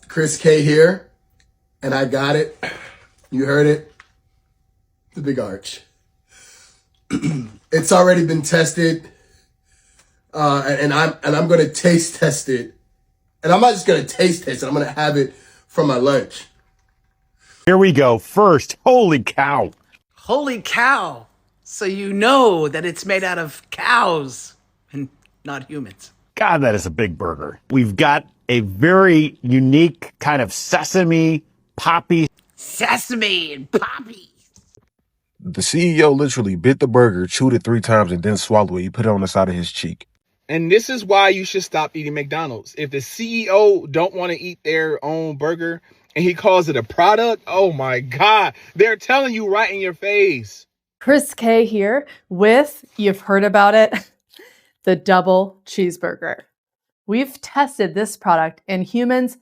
Chris K here, and I got it. You heard it. The Big Arch. It's already been tested, and I'm gonna taste test it, and I'm not just gonna taste test it. I'm gonna have it for my lunch. Here we go. First, holy cow. Holy cow. So you know that it's made out of cows and not humans. God, that is a big burger. We've got a very unique kind of sesame poppy. Sesame and poppy. The CEO literally bit the burger, chewed it 3 times, and then swallowed it. He put it on the side of his cheek. And this is why you should stop eating McDonald's. If the CEO don't want to eat their own burger and he calls it a product, oh my God, they're telling you right in your face. Chris K here with, you've heard about it, the double cheeseburger. We've tested this product and humans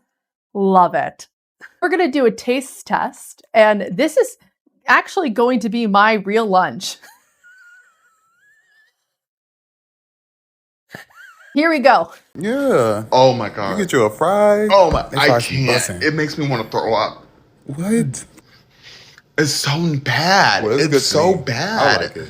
love it. We're going to do a taste test, and this is actually going to be my real lunch. Here we go. Yeah. Oh my God. You get you a fry. Oh my, That I fry's can't. bussin'. It makes me want to throw up. What? It's so bad. Well, it's good it's to so me. bad. I like it.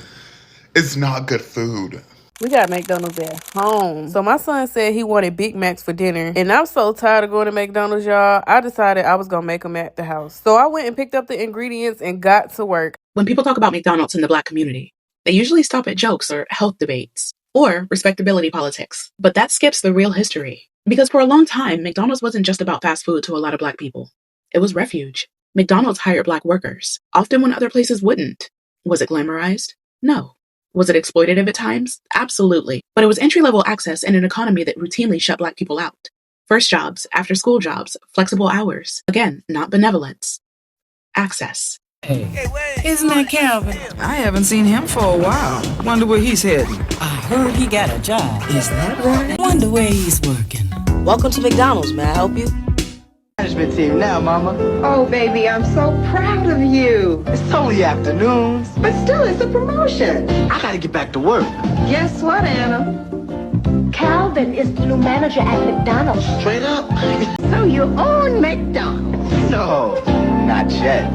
It's not good food. We got McDonald's at home. So my son said he wanted Big Macs for dinner. And I'm so tired of going to McDonald's, y'all. I decided I was going to make them at the house. So I went and picked up the ingredients and got to work. When people talk about McDonald's in the Black community, they usually stop at jokes or health debates or respectability politics. But that skips the real history. Because for a long time, McDonald's wasn't just about fast food to a lot of Black people. It was refuge. McDonald's hired Black workers, often when other places wouldn't. Was it glamorized? No. Was it exploitative at times? Absolutely. But it was entry-level access in an economy that routinely shut Black people out. First jobs, after-school jobs, flexible hours. Again, not benevolence. Access. Hey, isn't that Calvin? I haven't seen him for a while. Wonder where he's heading. I heard he got a job. Is that right? Wonder where he's working. Welcome to McDonald's. May I help you? Management team now, Mama. Oh, baby, I'm so proud of you. It's only afternoons. But still, it's a promotion. I gotta get back to work. Guess what, Anna? Calvin is the new manager at McDonald's. Straight up. So you own McDonald's? No, not yet.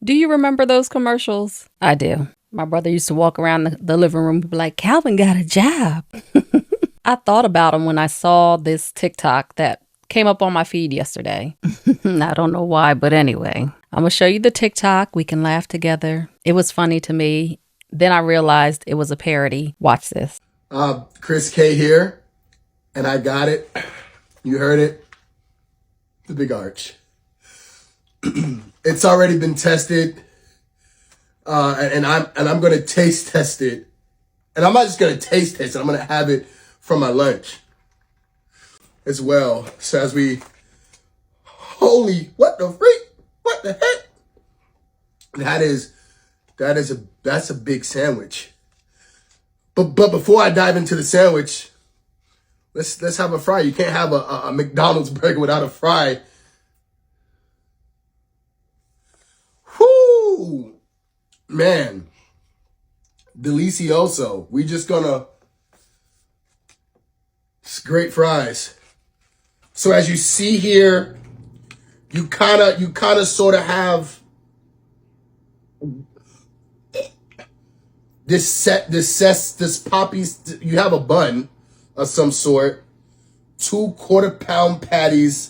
Do you remember those commercials? I do. My brother used to walk around the living room and be like, Calvin got a job. I thought about him when I saw this TikTok that came up on my feed yesterday. I don't know why, but anyway, I'm going to show you the TikTok. We can laugh together. It was funny to me. Then I realized it was a parody. Watch this. Chris K here, and I got it. You heard it. The Big Arch. It's already been tested, and I'm gonna taste test it, and I'm not just gonna taste test it. I'm gonna have it for my lunch as well. So as we, holy, what the freak? What the heck? That's a big sandwich. But before I dive into the sandwich, let's have a fry. You can't have a McDonald's burger without a fry. Whoo, man, delicioso. We just gonna, it's great fries. So as you see here, you kind of sort of have this poppies. You have a bun of some sort, 2 quarter-pound patties.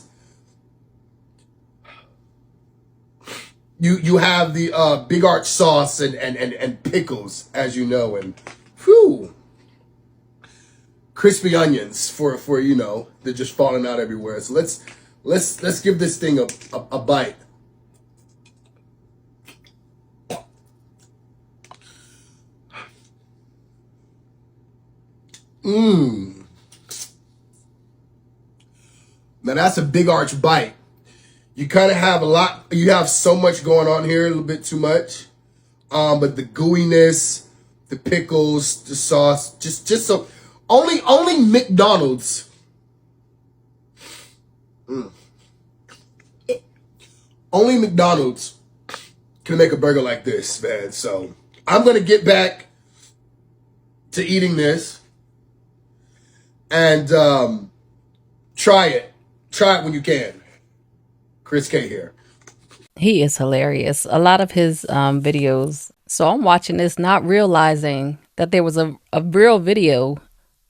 You have the Big Arch sauce and pickles, as you know, and whew, crispy onions for you know, they're just falling out everywhere. So let's give this thing a bite. Now that's a Big Arch bite. You kind of have you have so much going on here, a little bit too much. But the gooiness, the pickles, the sauce, just so, only McDonald's. Only McDonald's can make a burger like this, man. So I'm going to get back to eating this and try it. Try it when you can. Chris K here. He is hilarious. A lot of his videos. So I'm watching this, not realizing that there was a real video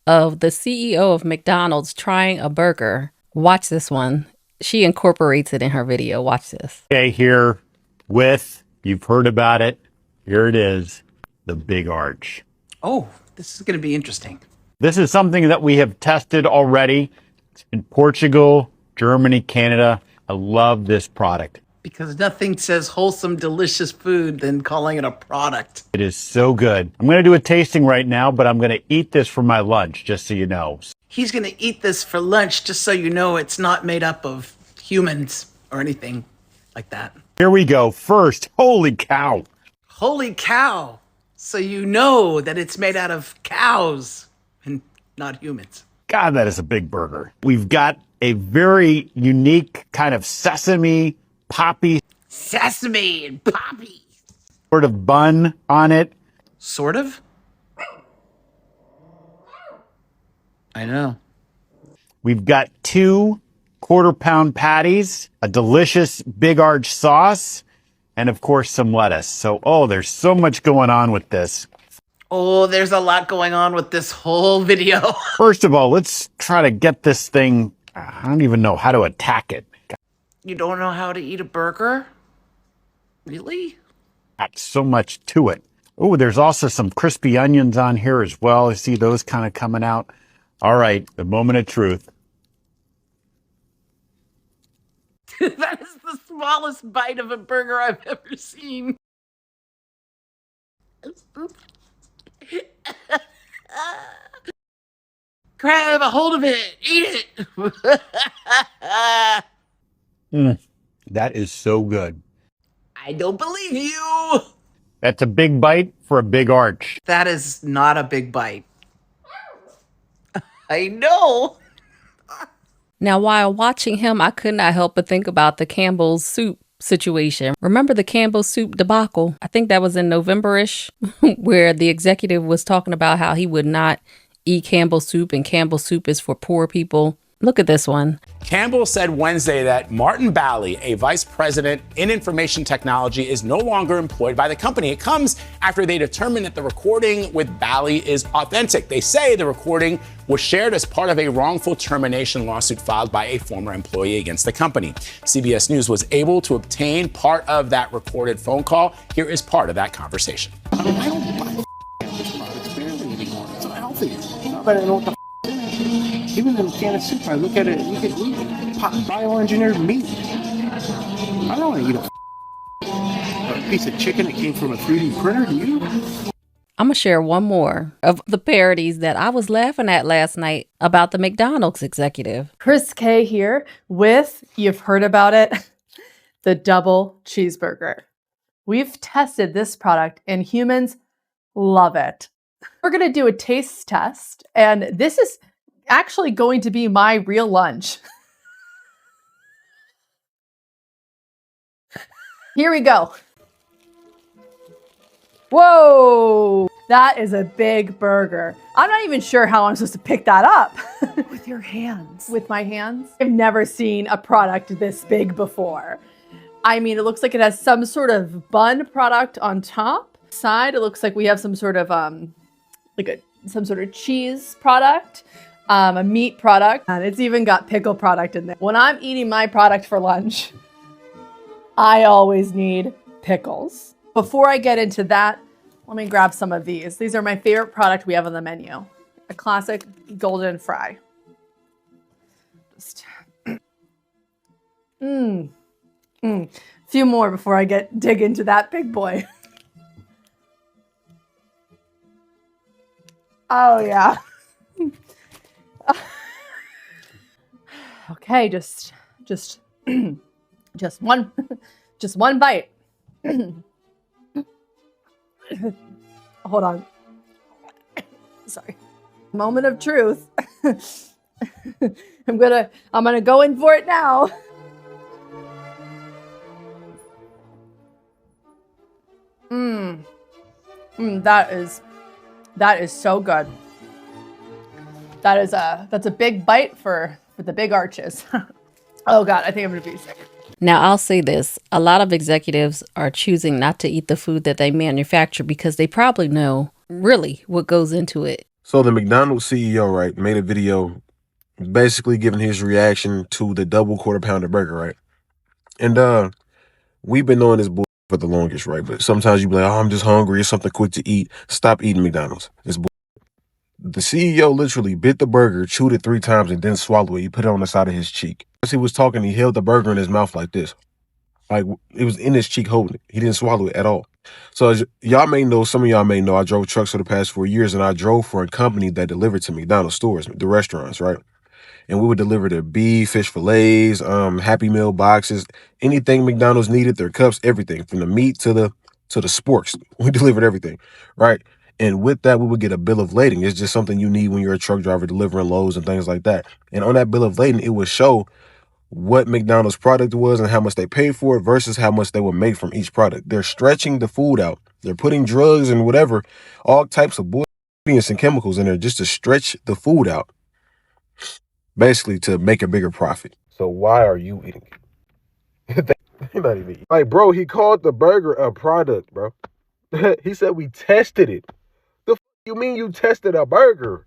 of the CEO of McDonald's trying a burger. Watch this one. She incorporates it in her video. Watch this. Okay, here with, you've heard about it. Here it is, the Big Arch. Oh, this is going to be interesting. This is something that we have tested already. It's in Portugal, Germany, Canada. I love this product. Because nothing says wholesome, delicious food than calling it a product. It is so good. I'm going to do a tasting right now, but I'm going to eat this for my lunch, just so you know. He's going to eat this for lunch, just so you know it's not made up of humans or anything like that. Here we go. First, holy cow. Holy cow. So you know that it's made out of cows and not humans. God, that is a big burger. We've got a very unique kind of sesame poppy and poppy sort of bun on it. Sort of? I know. We've got 2 quarter-pound patties, a delicious Big Arch sauce, and of course some lettuce. So, there's so much going on with this. Oh, there's a lot going on with this whole video. First of all, let's try to get this thing. I don't even know how to attack it. You don't know how to eat a burger? Really? Got so much to it. Oh, there's also some crispy onions on here as well. I see those kind of coming out. All right, the moment of truth. That is the smallest bite of a burger I've ever seen. Grab a hold of it. Eat it. That is so good. I don't believe you. That's a big bite for a big arch. That is not a big bite. I know. Now, while watching him, I could not help but think about the Campbell's soup situation. Remember the Campbell's soup debacle? I think that was in November-ish, where the executive was talking about how he would not eat Campbell's soup, and Campbell's soup is for poor people. Look at this one. Campbell said Wednesday that Martin Bally, a vice president in information technology, is no longer employed by the company. It comes after they determined that the recording with Bally is authentic. They say the recording was shared as part of a wrongful termination lawsuit filed by a former employee against the company. CBS News was able to obtain part of that recorded phone call. Here is part of that conversation. I don't buy this products barely anymore. It's not healthy. But I know what the even in a can of soup, I look at it, you could eat bioengineered meat. I don't want to eat a piece of chicken that came from a 3D printer, do you? I'm going to share one more of the parodies that I was laughing at last night about the McDonald's executive. Chris K here with, you've heard about it, the double cheeseburger. We've tested this product and humans love it. We're going to do a taste test, and this is actually going to be my real lunch. Here we go. Whoa, that is a big burger. I'm not even sure how I'm supposed to pick that up. With your hands. With my hands? I've never seen a product this big before. I mean, it looks like it has some sort of bun product on top. Side, it looks like we have some sort of some sort of cheese product. A meat product, and it's even got pickle product in there. When I'm eating my product for lunch, I always need pickles. Before I get into that, let me grab some of these. These are my favorite product we have on the menu. A classic golden fry. Just, A few more before I dig into that big boy. Oh yeah. Okay, just one bite. Hold on. Sorry. Moment of truth. I'm gonna go in for it now. That is so good. That's a big bite for the big arches. Oh God, I think I'm gonna be sick. Now, I'll say this. A lot of executives are choosing not to eat the food that they manufacture because they probably know really what goes into it. So the McDonald's CEO, right, made a video basically giving his reaction to the double quarter pounder burger, right? And we've been knowing this bull for the longest, right? But sometimes you be like, oh, I'm just hungry. It's something quick to eat. Stop eating McDonald's. It's bull. The CEO literally bit the burger, chewed it 3 times, and then swallowed it. He put it on the side of his cheek. As he was talking, he held the burger in his mouth like this. Like it was in his cheek holding it. He didn't swallow it at all. So as y'all may know, some of y'all may know, I drove trucks for the past 4 years, and I drove for a company that delivered to McDonald's stores, the restaurants, right? And we would deliver their beef, fish fillets, Happy Meal boxes, anything McDonald's needed, their cups, everything from the meat to the sporks. We delivered everything, right? And with that, we would get a bill of lading. It's just something you need when you're a truck driver delivering loads and things like that. And on that bill of lading, it would show what McDonald's product was and how much they paid for it versus how much they would make from each product. They're stretching the food out. They're putting drugs and whatever, all types of ingredients and chemicals in there just to stretch the food out, basically to make a bigger profit. So why are you eating it? They're not even eating. Like, bro, he called the burger a product, bro. He said we tested it. The you mean you tested a burger?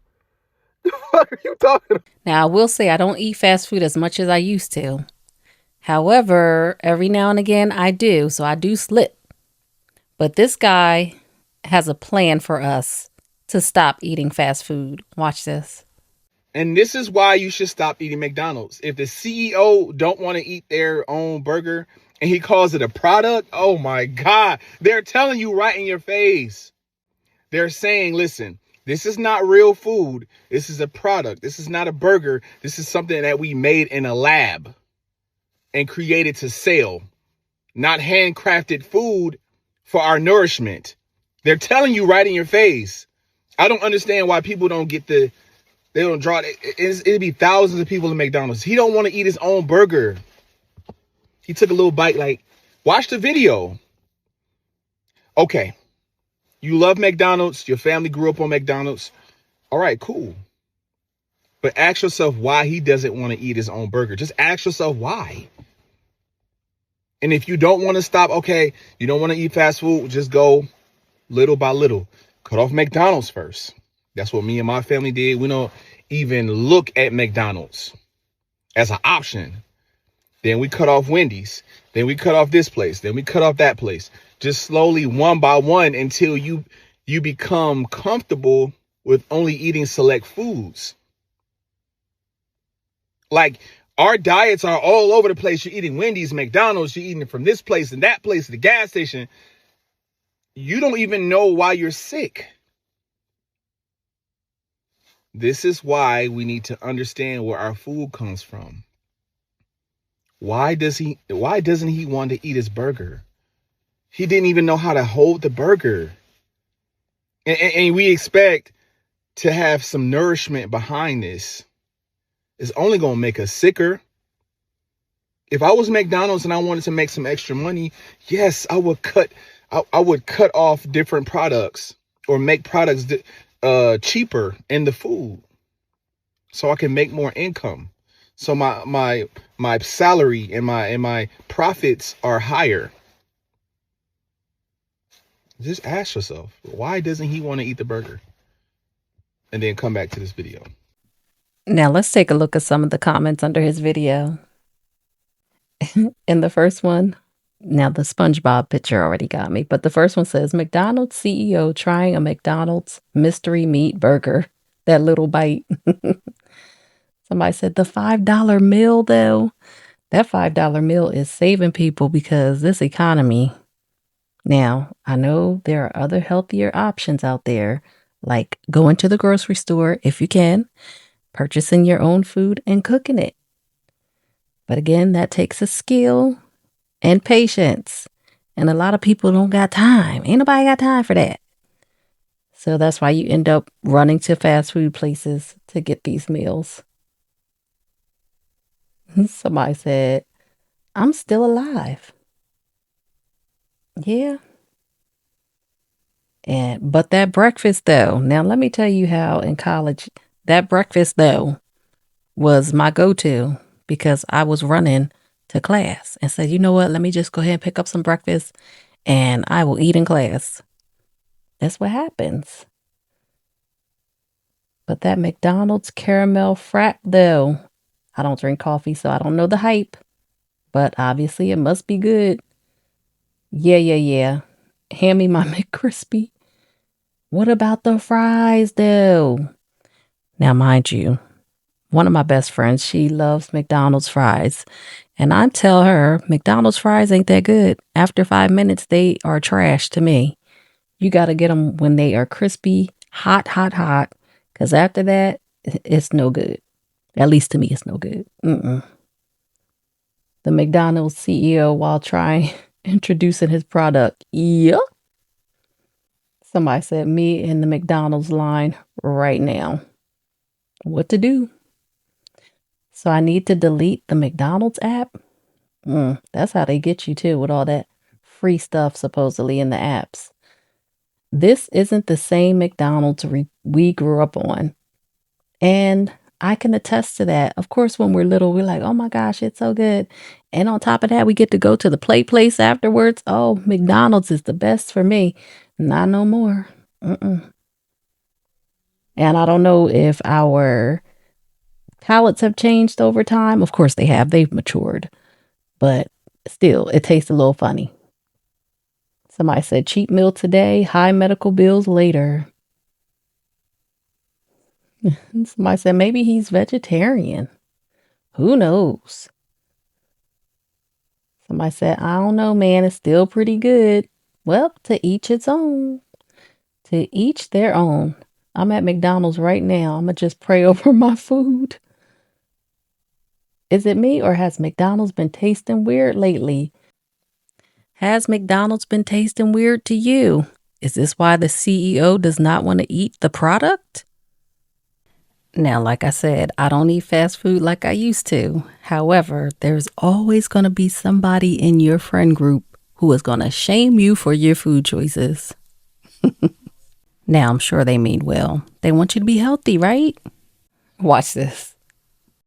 The fuck are you talking about? Now, I will say I don't eat fast food as much as I used to. However, every now and again I do, so I do slip. But this guy has a plan for us to stop eating fast food. Watch this. And this is why you should stop eating McDonald's. If the CEO don't want to eat their own burger and he calls it a product, oh my God, they're telling you right in your face. They're saying, listen, this is not real food. This is a product. This is not a burger. This is something that we made in a lab and created to sell, not handcrafted food for our nourishment. They're telling you right in your face. I don't understand why people don't get they don't draw it. It'd be thousands of people in McDonald's. He don't want to eat his own burger. He took a little bite, like, watch the video. Okay. You love McDonald's. Your family grew up on McDonald's. All right, cool. But ask yourself why he doesn't want to eat his own burger. Just ask yourself why. And if you don't want to stop, okay, you don't want to eat fast food, just go little by little. Cut off McDonald's first. That's what me and my family did. We don't even look at McDonald's as an option. Then we cut off Wendy's. Then we cut off this place. Then we cut off that place. Just slowly, one by one, until you become comfortable with only eating select foods. Like, our diets are all over the place. You're eating Wendy's, McDonald's. You're eating it from this place and that place, the gas station. You don't even know why you're sick. This is why we need to understand where our food comes from. Why doesn't he want to eat his burger? He didn't even know how to hold the burger. And we expect to have some nourishment behind this. It's only going to make us sicker. If I was McDonald's and I wanted to make some extra money, yes, I would cut off different products or make products cheaper in the food so I can make more income. So my salary and my profits are higher. Just ask yourself, why doesn't he want to eat the burger? And then come back to this video. Now let's take a look at some of the comments under his video. In the first one, now the SpongeBob picture already got me, but the first one says, McDonald's CEO trying a McDonald's mystery meat burger. That little bite. Somebody said the $5 meal though. That $5 meal is saving people because this economy. Now, I know there are other healthier options out there, like going to the grocery store if you can, purchasing your own food and cooking it. But again, that takes a skill and patience. And a lot of people don't got time. Ain't nobody got time for that. So that's why you end up running to fast food places to get these meals. Somebody said, I'm still alive. Yeah. But that breakfast though, now let me tell you how in college, that breakfast though was my go-to. because I was running to class and said, you know what, let me just go ahead and pick up some breakfast and I will eat in class. That's what happens. But that McDonald's caramel frap, though, I don't drink coffee, so I don't know the hype. But obviously it must be good. Yeah. Hand me my McCrispy. What about the fries, though? Now, mind you, one of my best friends, she loves McDonald's fries. And I tell her, McDonald's fries ain't that good. After 5 minutes, they are trash to me. You got to get them when they are crispy, hot. Because after that, it's no good. At least to me, it's no good. The McDonald's CEO, while trying introducing his product. Yep. Somebody said me in the McDonald's line right now. What to do? So I need to delete the McDonald's app? That's how they get you too, with all that free stuff supposedly in the apps. This isn't the same McDonald's we grew up on. And I can attest to that. Of course, when we're little, we're like, oh my gosh, it's so good. And on top of that, we get to go to the play place afterwards. Oh, McDonald's is the best for me. Not no more. And I don't know if our palates have changed over time. Of course they have. They've matured. But still, it tastes a little funny. Somebody said cheap meal today, high medical bills later. Somebody said maybe he's vegetarian. Who knows? Somebody said, I don't know, man. It's still pretty good. Well, to each its own. To each their own. I'm at McDonald's right now. I'm going to just pray over my food. Is it me or has McDonald's been tasting weird lately? Has McDonald's been tasting weird to you? Is this why the CEO does not want to eat the product? Now, like I said, I don't eat fast food like I used to. However, there's always going to be somebody in your friend group who is going to shame you for your food choices. Now, I'm sure they mean well. They want you to be healthy, right? Watch this.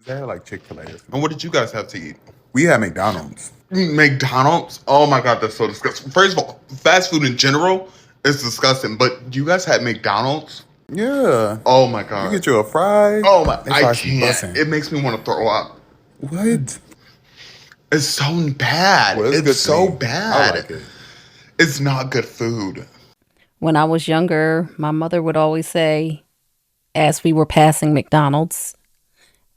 They had like Chick-fil-A. And what did you guys have to eat? We had McDonald's. McDonald's? Oh my God, that's so disgusting. First of all, fast food in general is disgusting, but you guys had McDonald's? Yeah. Oh my God. You get you a fry. Oh my, They I fries be can't. bussin'. It makes me want to throw up. What? It's so bad. Well, it's good it's to so me. bad. I like it. It's not good food. When I was younger, my mother would always say, as we were passing McDonald's,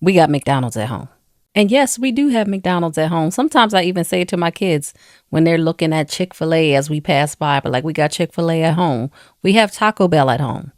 we got McDonald's at home. And yes, we do have McDonald's at home. Sometimes I even say it to my kids when they're looking at Chick-fil-A as we pass by, but like, we got Chick-fil-A at home. We have Taco Bell at home.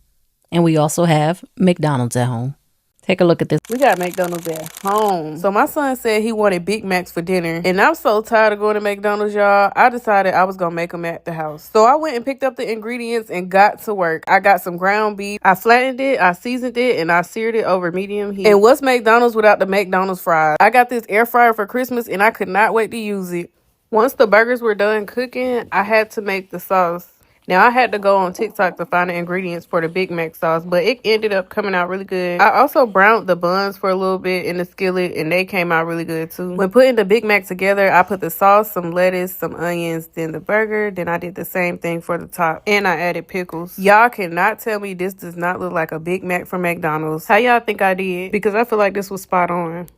And we also have McDonald's at home. Take a look at this. We got McDonald's at home. So my son said he wanted Big Macs for dinner. And I'm so tired of going to McDonald's, y'all. I decided I was going to make them at the house. So I went and picked up the ingredients and got to work. I got some ground beef. I flattened it, I seasoned it, and I seared it over medium heat. And what's McDonald's without the McDonald's fries? I got this air fryer for Christmas and I could not wait to use it. Once the burgers were done cooking, I had to make the sauce. Now, I had to go on TikTok to find the ingredients for the Big Mac sauce, but it ended up coming out really good. I also browned the buns for a little bit in the skillet, and they came out really good too. When putting the Big Mac together, I put the sauce, some lettuce, some onions, then the burger. Then I did the same thing for the top, and I added pickles. Y'all cannot tell me this does not look like a Big Mac from McDonald's. How y'all think I did? Because I feel like this was spot on.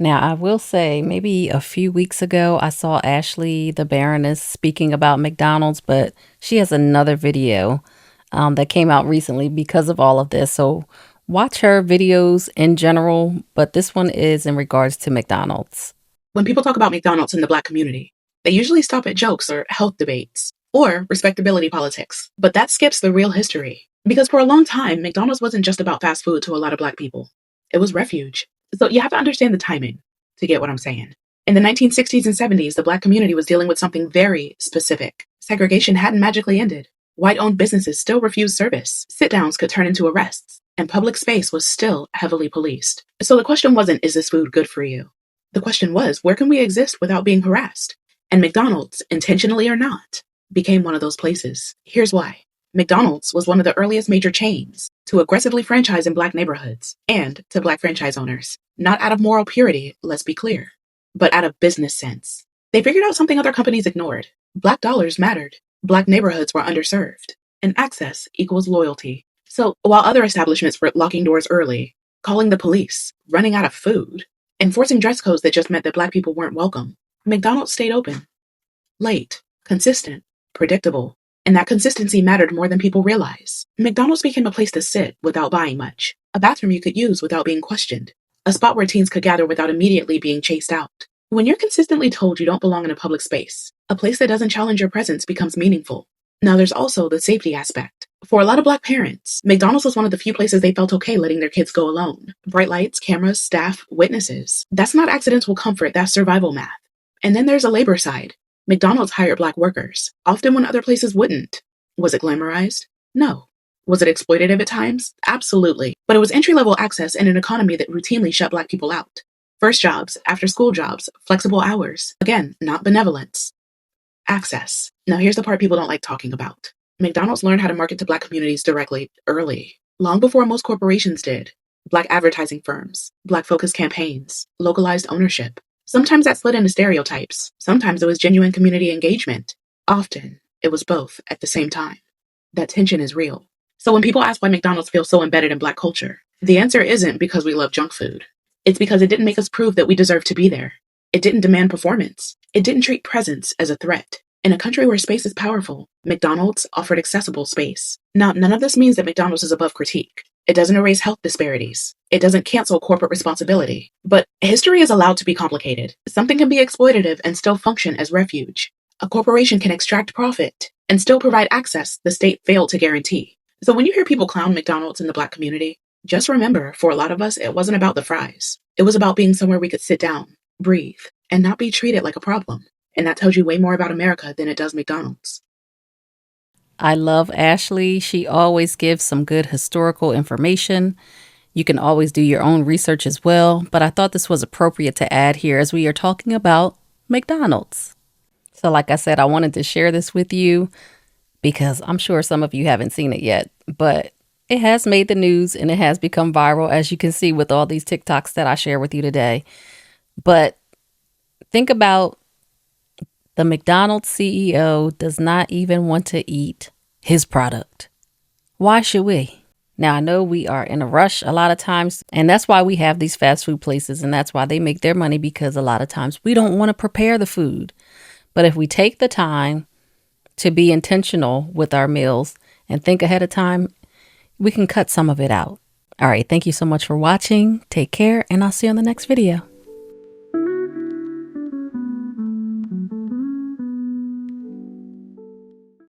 Now, I will say maybe a few weeks ago, I saw Ashley, the Baroness, speaking about McDonald's, but she has another video that came out recently because of all of this. So watch her videos in general, but this one is in regards to McDonald's. When people talk about McDonald's in the Black community, they usually stop at jokes or health debates or respectability politics. But that skips the real history. Because for a long time, McDonald's wasn't just about fast food to a lot of Black people. It was refuge. So you have to understand the timing to get what I'm saying. In the 1960s and 70s, the Black community was dealing with something very specific. Segregation hadn't magically ended. White-owned businesses still refused service. Sit-downs could turn into arrests. And public space was still heavily policed. So the question wasn't, is this food good for you? The question was, where can we exist without being harassed? And McDonald's, intentionally or not, became one of those places. Here's why. McDonald's was one of the earliest major chains to aggressively franchise in Black neighborhoods and to Black franchise owners. Not out of moral purity, let's be clear, but out of business sense. They figured out something other companies ignored. Black dollars mattered. Black neighborhoods were underserved. And access equals loyalty. So while other establishments were locking doors early, calling the police, running out of food, enforcing dress codes that just meant that Black people weren't welcome, McDonald's stayed open. Late, consistent, predictable. And that consistency mattered more than people realize. McDonald's became a place to sit without buying much, a bathroom you could use without being questioned, a spot where teens could gather without immediately being chased out. When you're consistently told you don't belong in a public space, a place that doesn't challenge your presence becomes meaningful. Now there's also the safety aspect. For a lot of Black parents, McDonald's was one of the few places they felt okay letting their kids go alone. Bright lights, cameras, staff, witnesses. That's not accidental comfort, that's survival math. And then there's a labor side. McDonald's hired Black workers, often when other places wouldn't. Was it glamorized? No. Was it exploitative at times? Absolutely. But it was entry-level access in an economy that routinely shut Black people out. First jobs, after-school jobs, flexible hours. Again, not benevolence. Access. Now here's the part people don't like talking about. McDonald's learned how to market to Black communities directly, early. Long before most corporations did. Black advertising firms, Black-focused campaigns, localized ownership. Sometimes that slid into stereotypes. Sometimes it was genuine community engagement. Often, it was both at the same time. That tension is real. So when people ask why McDonald's feels so embedded in Black culture, the answer isn't because we love junk food. It's because it didn't make us prove that we deserve to be there. It didn't demand performance. It didn't treat presence as a threat. In a country where space is powerful, McDonald's offered accessible space. Now, none of this means that McDonald's is above critique. It doesn't erase health disparities. It doesn't cancel corporate responsibility. But history is allowed to be complicated. Something can be exploitative and still function as refuge. A corporation can extract profit and still provide access the state failed to guarantee. So when you hear people clown McDonald's in the Black community, just remember, for a lot of us, it wasn't about the fries. It was about being somewhere we could sit down, breathe, and not be treated like a problem. And that tells you way more about America than it does McDonald's. I love Ashley. She always gives some good historical information. You can always do your own research as well, but I thought this was appropriate to add here as we are talking about McDonald's. So like I said, I wanted to share this with you because I'm sure some of you haven't seen it yet, but it has made the news and it has become viral, as you can see with all these TikToks that I share with you today. But think about the McDonald's CEO does not even want to eat his product. Why should we? Now, I know we are in a rush a lot of times, and that's why we have these fast food places, and that's why they make their money, because a lot of times we don't want to prepare the food. But if we take the time to be intentional with our meals and think ahead of time, we can cut some of it out. All right, thank you so much for watching. Take care, and I'll see you on the next video.